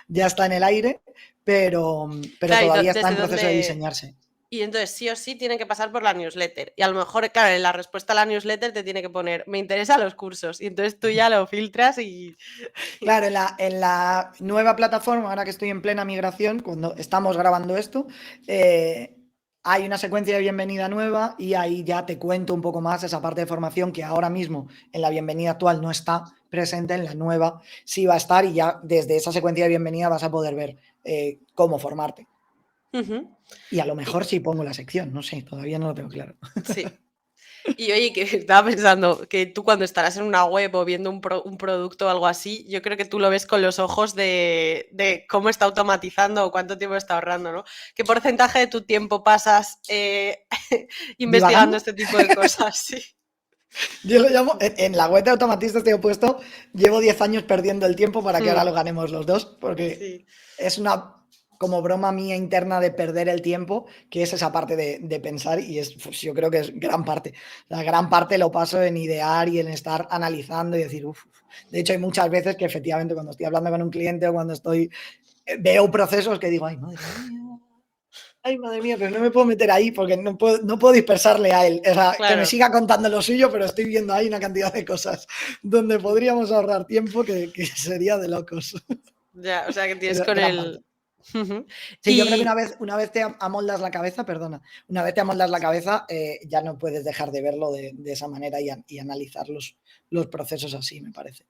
ya está en el aire, pero Claro, todavía está ¿desde en proceso de dónde? diseñarse. Y entonces sí o sí tiene que pasar por la newsletter. Y a lo mejor, claro, en la respuesta a la newsletter te tiene que poner, me interesan los cursos. Y entonces tú ya lo filtras y... Claro, en la nueva plataforma, ahora que estoy en plena migración, cuando estamos grabando esto, hay una secuencia de bienvenida nueva y ahí ya te cuento un poco más esa parte de formación que ahora mismo en la bienvenida actual no está presente, en la nueva sí va a estar, y ya desde esa secuencia de bienvenida vas a poder ver cómo formarte. Y a lo mejor sí pongo la sección, no sé, todavía no lo tengo claro. Sí. Y oye, que estaba pensando que tú cuando estarás en una web o viendo un producto o algo así, yo creo que tú lo ves con los ojos de cómo está automatizando o cuánto tiempo está ahorrando, ¿no? ¿Qué porcentaje de tu tiempo pasas investigando ¿Divagando? este tipo de cosas? Sí. Yo lo llamo, en la web de automatistas tengo puesto, llevo 10 años perdiendo el tiempo para que ahora lo ganemos los dos, porque Sí. es una como broma mía interna de perder el tiempo, que es esa parte de pensar, y es, pues, yo creo que es gran parte. La gran parte lo paso en idear y en estar analizando y decir, uff. De hecho, hay muchas veces que efectivamente cuando estoy hablando con un cliente o cuando veo procesos que digo, ay, madre mía, pero no me puedo meter ahí porque no puedo dispersarle a él. O sea, que me Claro. siga contando lo suyo, pero estoy viendo ahí una cantidad de cosas donde podríamos ahorrar tiempo que sería de locos. Ya, o sea que tienes Pero con gran parte. el... Sí, yo creo que Y una vez te amoldas la cabeza, perdona, una vez te amoldas la cabeza, ya no puedes dejar de verlo de esa manera y analizar los procesos así, me parece.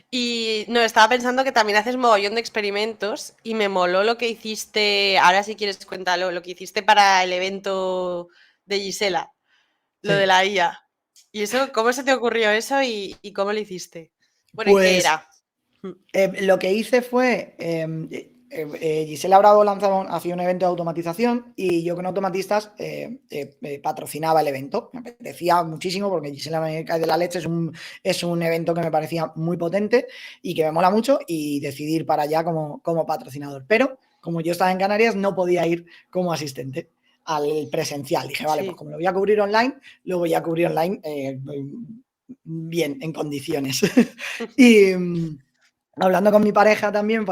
Y no, estaba pensando que también haces mogollón de experimentos y me moló lo que hiciste, ahora si quieres cuéntalo, lo que hiciste para el evento de Gisela, lo de Sí. la IA. ¿Y eso, cómo se te ocurrió eso y cómo lo hiciste? Bueno, ¿y qué Pues era? lo que hice fue, Gisela Bravo hacía un evento de automatización y yo con automatistas patrocinaba el evento. Me apetecía muchísimo porque Gisela me cae de la leche, es un evento que me parecía muy potente y que me mola mucho, y decidí ir para allá como patrocinador. Pero como yo estaba en Canarias no podía ir como asistente al presencial. Dije, vale, pues Sí. como lo voy a cubrir online, lo voy a cubrir online bien, en condiciones. Y hablando con mi pareja también,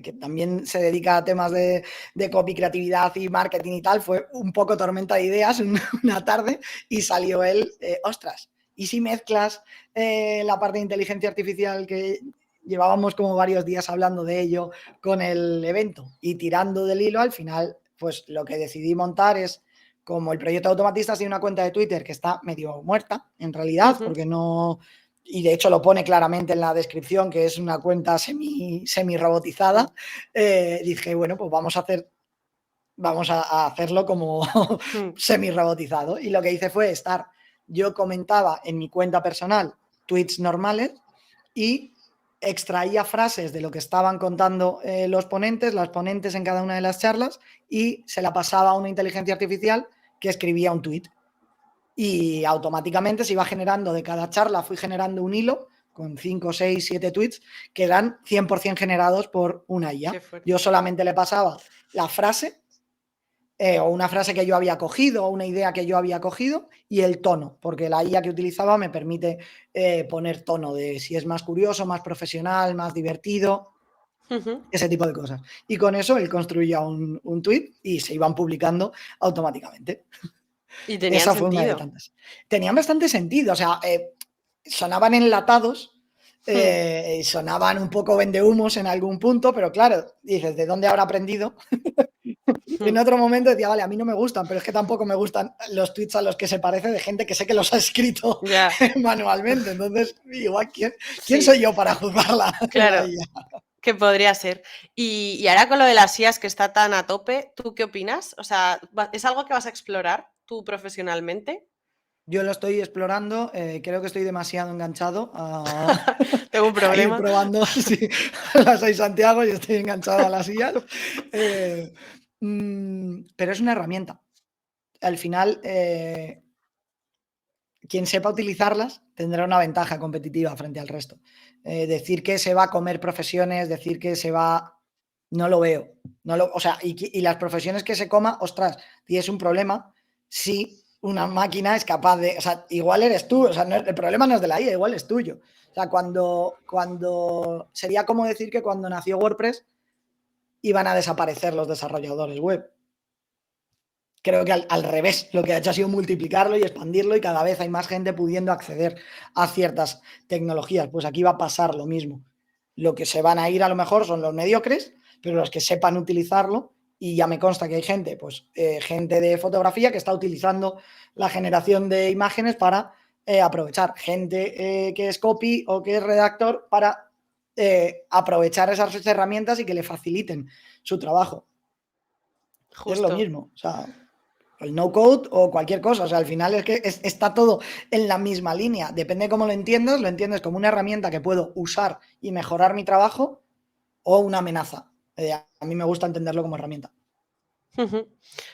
que también se dedica a temas de copy, creatividad y marketing y tal, fue un poco tormenta de ideas una tarde y salió él, ostras, ¿y si mezclas la parte de inteligencia artificial que llevábamos como varios días hablando de ello con el evento? Y tirando del hilo, al final, pues lo que decidí montar es, como el proyecto Automatistas tiene una cuenta de Twitter que está medio muerta, en realidad, porque no... Y de hecho lo pone claramente en la descripción que es una cuenta semi robotizada. Dije, bueno, pues vamos a hacerlo como semi robotizado. Y lo que hice fue yo comentaba en mi cuenta personal tweets normales y extraía frases de lo que estaban contando las ponentes en cada una de las charlas, y se la pasaba a una inteligencia artificial que escribía un tweet. Y automáticamente se iba generando, de cada charla fui generando un hilo con 5, 6, 7 tweets que eran 100% generados por una IA. Yo solamente le pasaba la frase, o una frase que yo había cogido, o una idea que yo había cogido, y el tono, porque la IA que utilizaba me permite poner tono de si es más curioso, más profesional, más divertido, ese tipo de cosas. Y con eso él construía un tweet y se iban publicando automáticamente. Y tenían Esa fue una de sentido. tantas. Tenían bastante sentido, o sea, sonaban enlatados, sonaban un poco vendehumos en algún punto, pero claro, dices, ¿de dónde habrá aprendido En otro momento decía, vale, a mí no me gustan, pero es que tampoco me gustan los tweets a los que se parece de gente que sé que los ha escrito Ya, manualmente. Entonces, igual, ¿quién sí, soy yo para juzgarla? La claro, IA? que podría ser. Y ahora con lo de las IAs que está tan a tope, ¿tú qué opinas? O sea, ¿es algo que vas a explorar tú profesionalmente? Yo lo estoy explorando, creo que estoy demasiado enganchado Tengo un a ir problema. probando. Sí, soy Santiago y estoy enganchado a las IAs. Pero es una herramienta. Al final, quien sepa utilizarlas tendrá una ventaja competitiva frente al resto. Decir que se va a comer profesiones, decir que se va... No lo veo. O sea, y las profesiones que se coma, ostras, y es un problema si una máquina es capaz de... O sea, igual eres tú, o sea, el problema no es de la IA, igual es tuyo. O sea, cuando sería como decir que cuando nació WordPress iban a desaparecer los desarrolladores web. Creo que al revés, lo que ha hecho ha sido multiplicarlo y expandirlo y cada vez hay más gente pudiendo acceder a ciertas tecnologías. Pues aquí va a pasar lo mismo. Lo que se van a ir a lo mejor son los mediocres, pero los que sepan utilizarlo, y ya me consta que hay gente, pues gente de fotografía que está utilizando la generación de imágenes para aprovechar, gente que es copy o que es redactor para aprovechar esas herramientas y que le faciliten su trabajo. Es lo Justo. mismo, o sea, el no-code o cualquier cosa. O sea, al final es que está todo en la misma línea. Depende de cómo lo entiendes como una herramienta que puedo usar y mejorar mi trabajo o una amenaza. A mí me gusta entenderlo como herramienta. Ujú.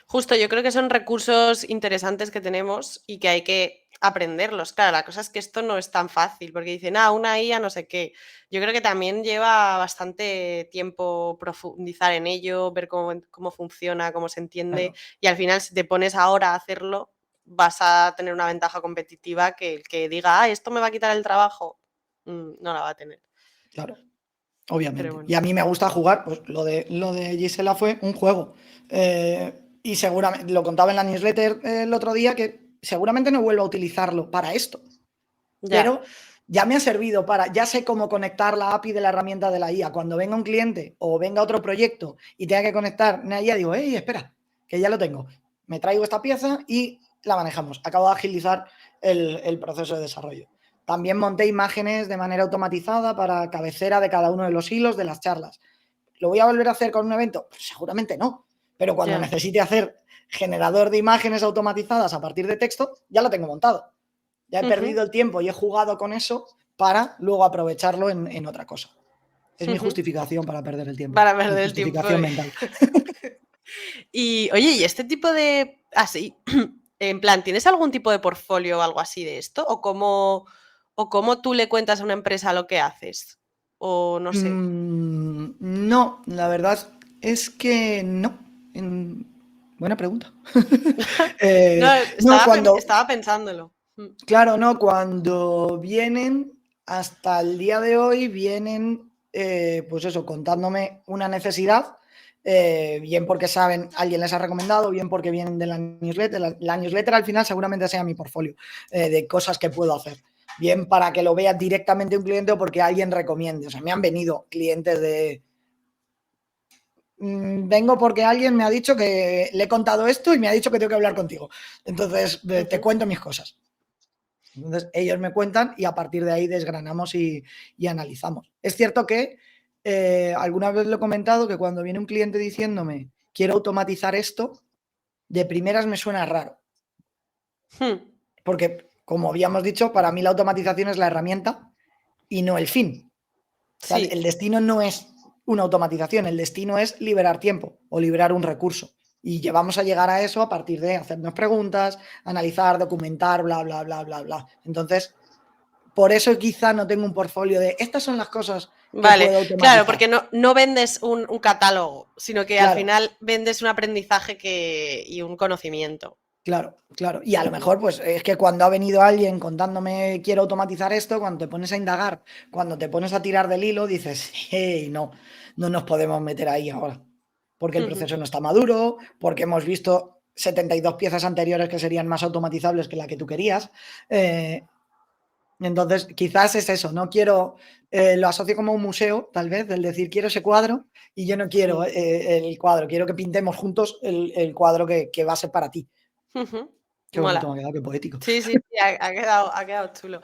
Justo, yo creo que son recursos interesantes que tenemos y que hay que aprenderlos. Claro, la cosa es que esto no es tan fácil, porque dicen, una IA no sé qué. Yo creo que también lleva bastante tiempo profundizar en ello, ver cómo funciona, cómo se entiende, Claro, y al final si te pones ahora a hacerlo, vas a tener una ventaja competitiva que el que diga, esto me va a quitar el trabajo, no la va a tener. claro, Pero obviamente. bueno, Y a mí me gusta jugar, pues lo de Gisela fue un juego. Y seguramente, lo contaba en la newsletter el otro día, que seguramente no vuelvo a utilizarlo para esto. ya. Pero ya me ha servido ya sé cómo conectar la API de la herramienta de la IA. Cuando venga un cliente o venga otro proyecto y tenga que conectar una IA, digo, hey, espera, que ya lo tengo. Me traigo esta pieza y la manejamos. Acabo de agilizar el proceso de desarrollo. También monté imágenes de manera automatizada para cabecera de cada uno de los hilos de las charlas. ¿Lo voy a volver a hacer con un evento? Pues seguramente no. Pero cuando Ya. necesite hacer generador de imágenes automatizadas a partir de texto, ya lo tengo montado. Ya he Ujú, perdido el tiempo y he jugado con eso para luego aprovecharlo en otra cosa. Es mi ujú. justificación para perder el tiempo. Para Mi perder el tiempo. justificación mental. Y oye, ¿y este tipo de así, en plan, ¿tienes algún tipo de portfolio o algo así de esto? ¿O cómo tú le cuentas a una empresa lo que haces? O no sé. No, la verdad es que no. Buena pregunta. No, No, estaba pensándolo. claro, no, cuando vienen, hasta el día de hoy, vienen, pues eso, contándome una necesidad, bien porque saben, alguien les ha recomendado, bien porque vienen de la newsletter. La newsletter al final seguramente sea mi portfolio de cosas que puedo hacer. Bien para que lo vea directamente un cliente o porque alguien recomiende. O sea, me han venido clientes de... Vengo porque alguien me ha dicho que le he contado esto y me ha dicho que tengo que hablar contigo. Entonces, te Ujú. cuento mis cosas. Entonces, ellos me cuentan y a partir de ahí desgranamos y analizamos. Es cierto que alguna vez lo he comentado que cuando viene un cliente diciéndome quiero automatizar esto, de primeras me suena raro. Hmm, Porque, como habíamos dicho, para mí la automatización es la herramienta y no el fin. O sea, el sí. destino no es una automatización, el destino es liberar tiempo o liberar un recurso. Y vamos a llegar a eso a partir de hacernos preguntas, analizar, documentar, bla, bla, bla, bla, bla. Entonces, por eso quizá no tengo un portfolio de estas son las cosas que Vale, puedo claro, automatizar. porque no vendes un catálogo, sino que al Claro, final vendes un aprendizaje y un conocimiento. claro, claro. Y a lo Ujú. mejor, pues es que cuando ha venido alguien contándome quiero automatizar esto, cuando te pones a indagar, cuando te pones a tirar del hilo, dices, hey, no, no nos podemos meter ahí ahora. Porque el Ujú. proceso no está maduro, porque hemos visto 72 piezas anteriores que serían más automatizables que la que tú querías. Entonces, quizás es eso, no quiero, lo asocio como un museo, tal vez, el decir quiero ese cuadro y yo no quiero el cuadro, quiero que pintemos juntos el cuadro que va a ser para ti. Qué bonito me Mola. ha quedado, qué poético. Sí, ha quedado chulo.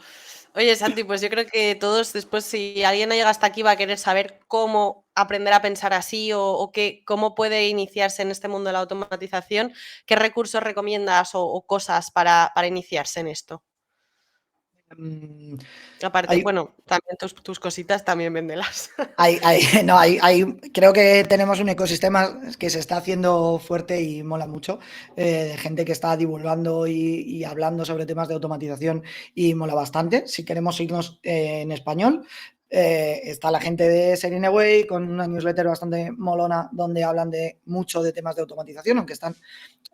Oye, Santi, pues yo creo que todos después, si alguien no llega hasta aquí, va a querer saber cómo aprender a pensar así o cómo puede iniciarse en este mundo de la automatización. ¿Qué recursos recomiendas o cosas para iniciarse en esto? Mm, Aparte, hay, bueno, también tus cositas también véndelas. no, creo que tenemos un ecosistema que se está haciendo fuerte y mola mucho, de gente que está divulgando y hablando sobre temas de automatización y mola bastante. Si queremos irnos en español, está la gente de Sereneway con una newsletter bastante molona donde hablan mucho de temas de automatización, aunque están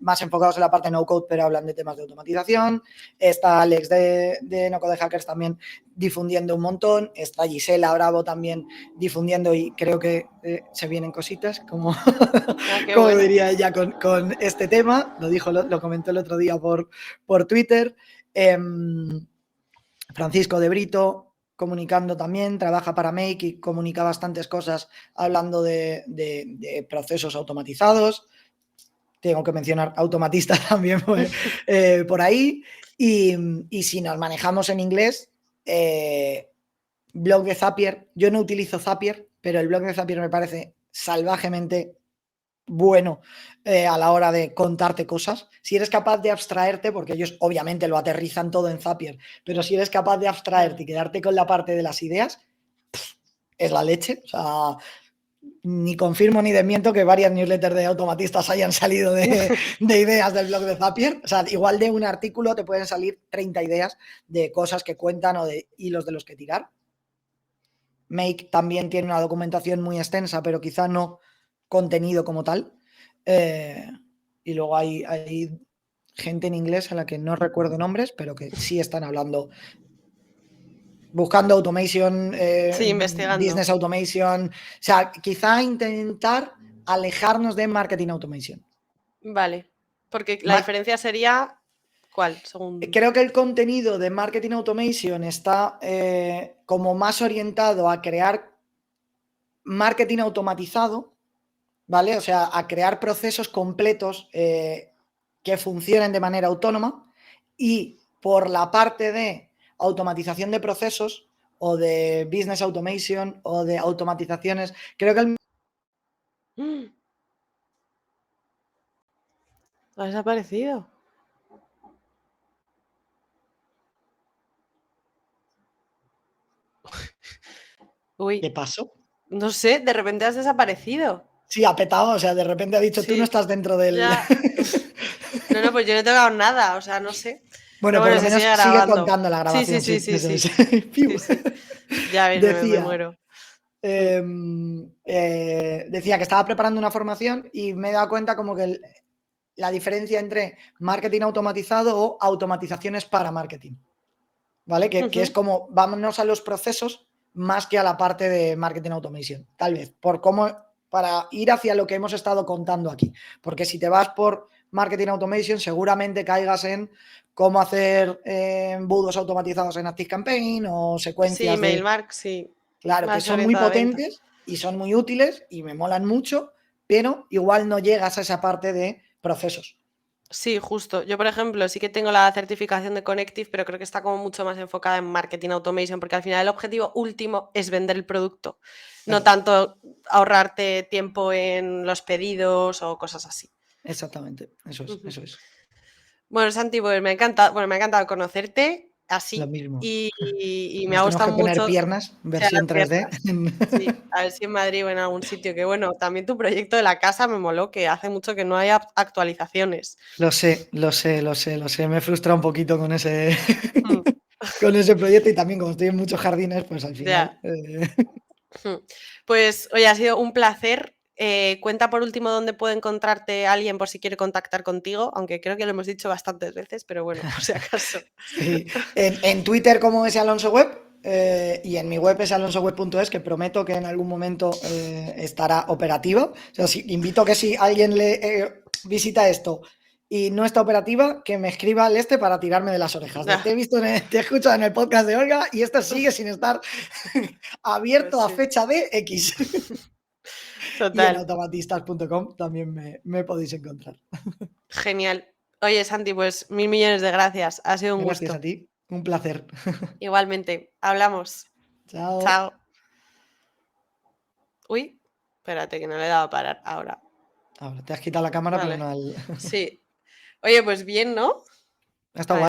más enfocados en la parte no code, pero hablan de temas de automatización. Está Alex de No Code Hackers también difundiendo un montón. Está Gisela Bravo también difundiendo y creo que se vienen cositas, como, como bueno. diría ella, con este tema. Lo comentó el otro día por Twitter. Francisco de Brito comunicando también, trabaja para Make y comunica bastantes cosas hablando de procesos automatizados. Tengo que mencionar automatista también por ahí. Y si nos manejamos en inglés, blog de Zapier. Yo no utilizo Zapier, pero el blog de Zapier me parece salvajemente bueno a la hora de contarte cosas. Si eres capaz de abstraerte, porque ellos obviamente lo aterrizan todo en Zapier, pero si eres capaz de abstraerte y quedarte con la parte de las ideas, es la leche. O sea, ni confirmo ni desmiento que varias newsletters de automatistas hayan salido de ideas del blog de Zapier. O sea, igual de un artículo te pueden salir 30 ideas de cosas que cuentan o de hilos de los que tirar. Make también tiene una documentación muy extensa, pero quizá no contenido como tal. Y luego hay gente en inglés a la que no recuerdo nombres, pero que sí están hablando, buscando automation, Sí, investigando. business automation. O sea, quizá intentar alejarnos de marketing automation. Vale, porque la diferencia sería, ¿cuál? Creo que el contenido de marketing automation está como más orientado a crear marketing automatizado, ¿vale? O sea, a crear procesos completos que funcionen de manera autónoma, y por la parte de automatización de procesos o de business automation o de automatizaciones, creo que ¿Ha desaparecido? Uy, ¿Qué pasó? no sé, de repente has desaparecido. Sí, ha petado, o sea, de repente ha dicho, tú no Sí, estás dentro del... ya. No, pues yo no he tocado nada, o sea, no sé. Bueno, Pero por bueno, lo se menos sigue sigue grabando. contando la Sí, sí, grabación, sí, sí, sí, eso sí. es. Sí, sí. Ya ves, me Decía, muero. decía que estaba preparando una formación y me he dado cuenta como que la diferencia entre marketing automatizado o automatizaciones para marketing, ¿vale? Que es como vámonos a los procesos más que a la parte de marketing automation, tal vez, para ir hacia lo que hemos estado contando aquí. Porque si te vas por marketing automation, seguramente caigas en cómo hacer embudos automatizados en ActiveCampaign o Sí, secuencias de... Mailmark, sí. Claro, que Más son muy orientado a venta. potentes y son muy útiles y me molan mucho, pero igual no llegas a esa parte de procesos. Sí, justo. Yo, por ejemplo, sí que tengo la certificación de Connective, pero creo que está como mucho más enfocada en marketing automation, porque al final el objetivo último es vender el producto, no Claro. tanto ahorrarte tiempo en los pedidos o cosas así. Exactamente, eso es, eso es. Bueno, Santi, pues me ha encantado conocerte Lo así mismo. y me ha Nos tenemos gustado que poner mucho piernas, sea las versión 3D. piernas. Sí, a ver si en Madrid o en algún sitio, que bueno, también tu proyecto de la casa me moló, que hace mucho que no hay actualizaciones. Lo sé, lo sé, lo sé, lo sé. Me frustra un poquito con ese, Mm, con ese proyecto, y también como estoy en muchos jardines, pues al Ya. final... Pues, oye, ha sido un placer. Cuenta por último dónde puede encontrarte alguien por si quiere contactar contigo, aunque creo que lo hemos dicho bastantes veces, pero bueno, por si acaso. Sí. En Twitter como ese Alonso Web, y en mi web es alonsoweb.es, que prometo que en algún momento estará operativa. O sea, invito que si alguien le visita esto y no está operativa, que me escriba al para tirarme de las orejas. Te he visto, te he escuchado en el podcast de Olga y esto sigue sin estar abierto Pues a sí. fecha de X. Y en Total. automatistas.com también me podéis encontrar. Genial. Oye, Santi, pues 1000 millones de gracias. Ha sido un Gracias gusto. a ti, un placer. Igualmente. Hablamos. Chao. Chao. Uy, espérate que no le he dado a parar ahora. Ahora te has quitado la cámara, Vale. pero no al... Sí. Oye, pues bien, ¿no? Está Vale. guay.